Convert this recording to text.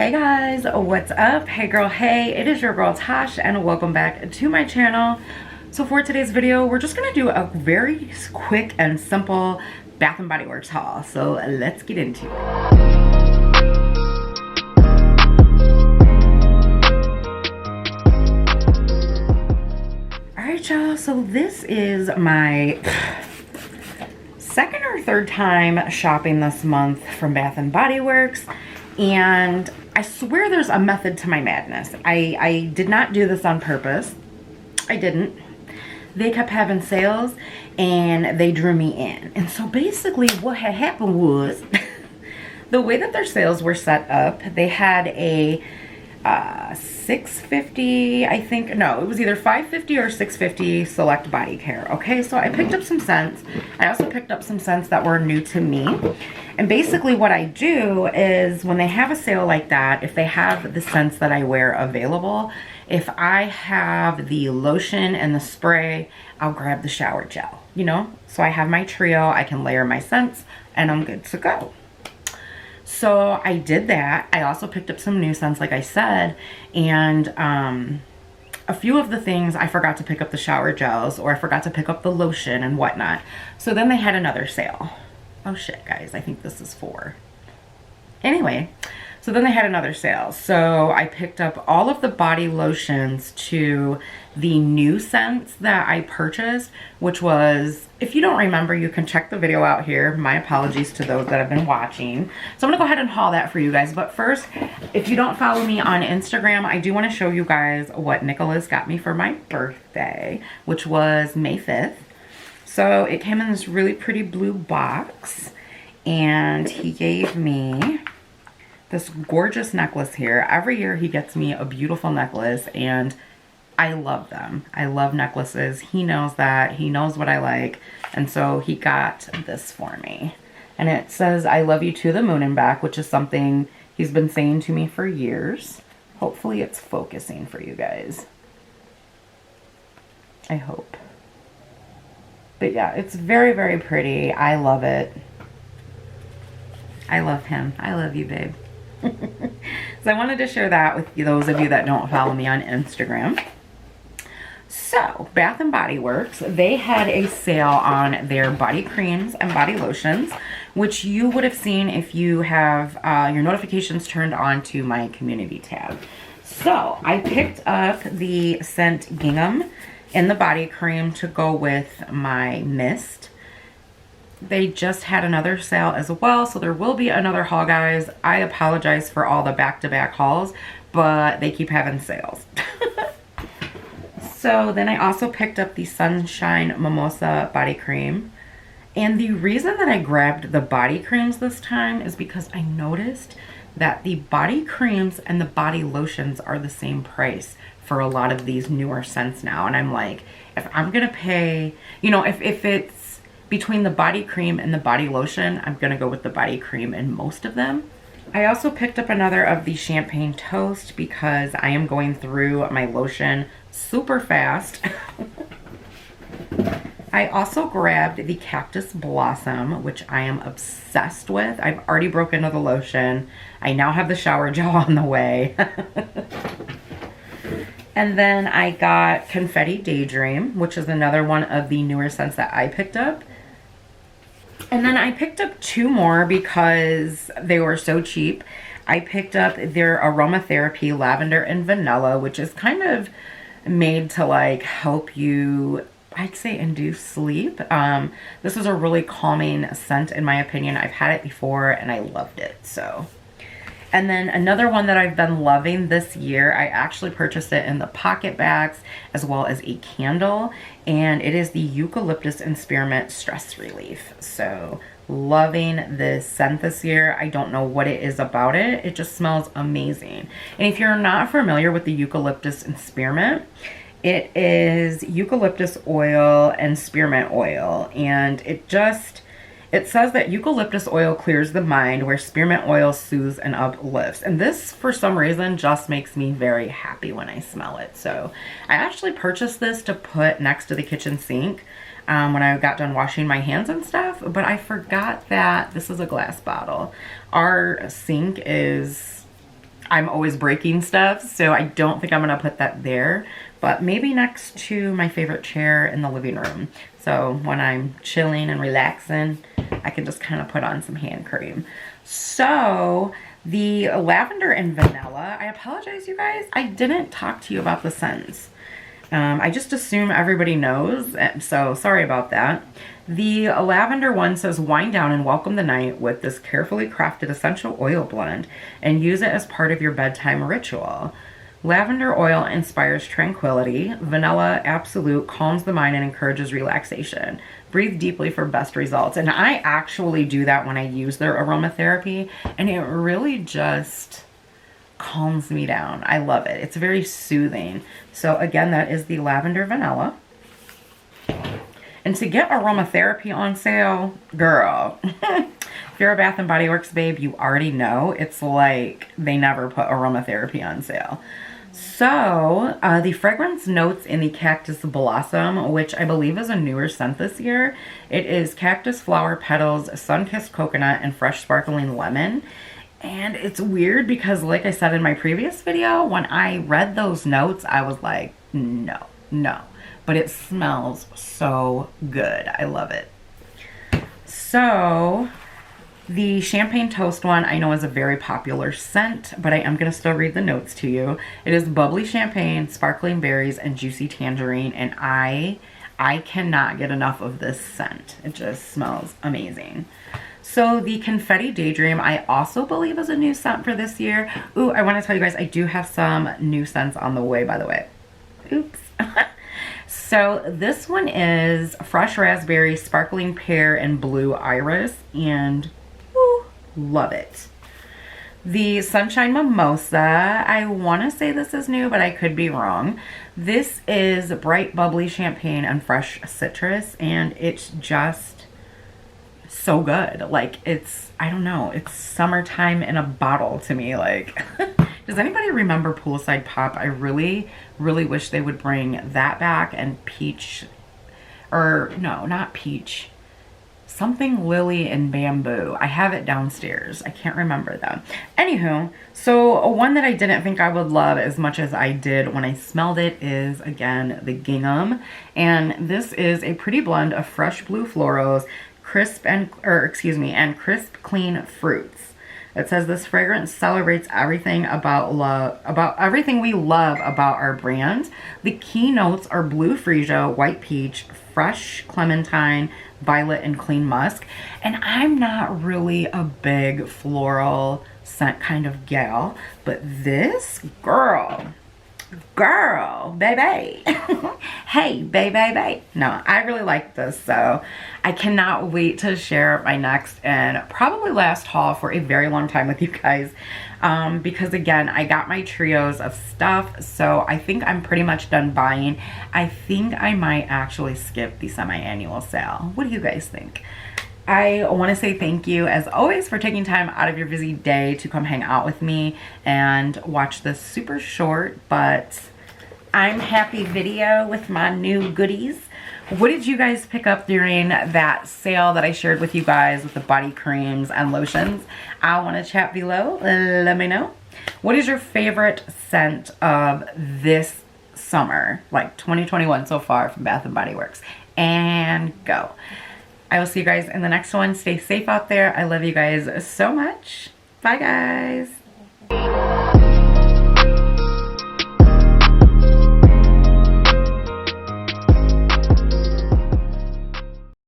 Hey guys, what's up? Hey girl, hey, it is your girl Tash and welcome back to my channel. So for today's video, we're just gonna do a very quick and simple Bath and Body Works haul. So let's get into it. Alright y'all, so this is my second or third time shopping this month from Bath and Body Works. And I swear there's a method to my madness. I did not do this on purpose. I didn't. They kept having sales and they drew me in. And so basically what had happened was the way that their sales were set up, they had a 6.50, I think, no, it was either 5.50 or 6.50 select body care. Okay, so I picked up some scents. I also picked up some scents that were new to me. And basically what I do is when they have a sale like that, if they have the scents that I wear available, if I have the lotion and the spray, I'll grab the shower gel, you know? So I have my trio, I can layer my scents, and I'm good to go. So I did that. I also picked up some new scents, like I said, and a few of the things I forgot to pick up the shower gels, or I forgot to pick up the lotion and whatnot. So then they had another sale. Oh shit, guys, I think this is 4. Anyway, so then they had another sale. So I picked up all of the body lotions to the new scents that I purchased, which was, if you don't remember, you can check the video out here. My apologies to those that have been watching. So I'm gonna go ahead and haul that for you guys. But first, if you don't follow me on Instagram, I do wanna show you guys what Nicholas got me for my birthday, which was May 5th. So it came in this really pretty blue box, and he gave me this gorgeous necklace here. Every year he gets me a beautiful necklace, and I love them. I love necklaces. He knows that. He knows what I like. And so he got this for me. And it says, "I love you to the moon and back," which is something he's been saying to me for years. Hopefully it's focusing for you guys. I hope. But yeah, it's very, very pretty. I love it. I love him. I love you, babe. So I wanted to share that with those of you that don't follow me on Instagram. So Bath and Body Works, they had a sale on their body creams and body lotions, which you would have seen if you have your notifications turned on to my community tab. So I picked up the scent Gingham in the body cream to go with my mist. They just had another sale as well, so there will be another haul, guys. I apologize for all the back-to-back hauls, but they keep having sales. So then I also picked up the Sunshine Mimosa Body Cream. And the reason that I grabbed the body creams this time is because I noticed that the body creams and the body lotions are the same price for a lot of these newer scents now. And I'm like, if I'm gonna pay, you know, if it's between the body cream and the body lotion, I'm gonna go with the body cream in most of them. I also picked up another of the Champagne Toast because I am going through my lotion super fast. I also grabbed the Cactus Blossom, which I am obsessed with. I've already broken into the lotion. I now have the shower gel on the way. And then I got Confetti Daydream, which is another one of the newer scents that I picked up. And then I picked up 2 more because they were so cheap. I picked up their Aromatherapy Lavender and Vanilla, which is kind of made to like help you, I'd say, induce sleep. This is a really calming scent in my opinion. I've had it before and I loved it. So, and then another one that I've been loving this year, I actually purchased it in the pocket bags as well as a candle, and it is the Eucalyptus and Spearmint Stress Relief. So loving this scent this year. I don't know what it is about it. It just smells amazing. And if you're not familiar with the Eucalyptus and Spearmint, it is eucalyptus oil and spearmint oil, and it says that eucalyptus oil clears the mind, where spearmint oil soothes and uplifts. And this, for some reason, just makes me very happy when I smell it. So I actually purchased this to put next to the kitchen sink when I got done washing my hands and stuff. But I forgot that this is a glass bottle. Our sink is I'm always breaking stuff, so I don't think I'm gonna put that there, but maybe next to my favorite chair in the living room. So when I'm chilling and relaxing, I can just kind of put on some hand cream. So the Lavender and Vanilla, I apologize, you guys, I didn't talk to you about the scents. I just assume everybody knows, so sorry about that. The lavender one says, wind down and welcome the night with this carefully crafted essential oil blend and use it as part of your bedtime ritual. Lavender oil inspires tranquility. Vanilla Absolute calms the mind and encourages relaxation. Breathe deeply for best results. And I actually do that when I use their aromatherapy, and it really just calms me down. I love it. It's very soothing. So again, that is the Lavender Vanilla. And to get aromatherapy on sale, girl, if you're a Bath and Body Works babe, you already know it's like they never put aromatherapy on sale. So the fragrance notes in the Cactus Blossom, which I believe is a newer scent this year, it is cactus flower petals, sun-kissed coconut, and fresh sparkling lemon. And it's weird because, like I said in my previous video, when I read those notes, I was like, no, no. But it smells so good. I love it. So the Champagne Toast one I know is a very popular scent, but I am going to still read the notes to you. It is bubbly champagne, sparkling berries, and juicy tangerine. And I cannot get enough of this scent. It just smells amazing. So the Confetti Daydream, I also believe is a new scent for this year. Ooh, I want to tell you guys, I do have some new scents on the way, by the way. Oops. So this one is fresh raspberry, sparkling pear, and blue iris, and woo, love it. The Sunshine Mimosa, I want to say this is new, but I could be wrong. This is bright, bubbly champagne and fresh citrus, and it's just so good. Like, it's, I don't know, it's summertime in a bottle to me. Like, does anybody remember Poolside Pop? I really wish they would bring that back, and peach, or no, not peach, something lily and bamboo. I have it downstairs. I can't remember them. Anywho, so one that I didn't think I would love as much as I did when I smelled it is, again, the Gingham. And this is a pretty blend of fresh blue florals, and crisp, clean fruits. It says this fragrance celebrates everything everything we love about our brand. The key notes are blue freesia, white peach, fresh clementine, violet, and clean musk. And I'm not really a big floral scent kind of gal, but this girl, baby. Hey, baby. No, I really like this, so I cannot wait to share my next and probably last haul for a very long time with you guys, because again, I got my trios of stuff, so I think I'm pretty much done buying. I think I might actually skip the semi-annual sale. What do you guys think? I want to say thank you, as always, for taking time out of your busy day to come hang out with me and watch this super short but I'm happy video with my new goodies. What did you guys pick up during that sale that I shared with you guys with the body creams and lotions? I want to chat below. Let me know. What is your favorite scent of this summer, like 2021 so far, from Bath and Body Works? And go. I will see you guys in the next one. Stay safe out there. I love you guys so much. Bye, guys.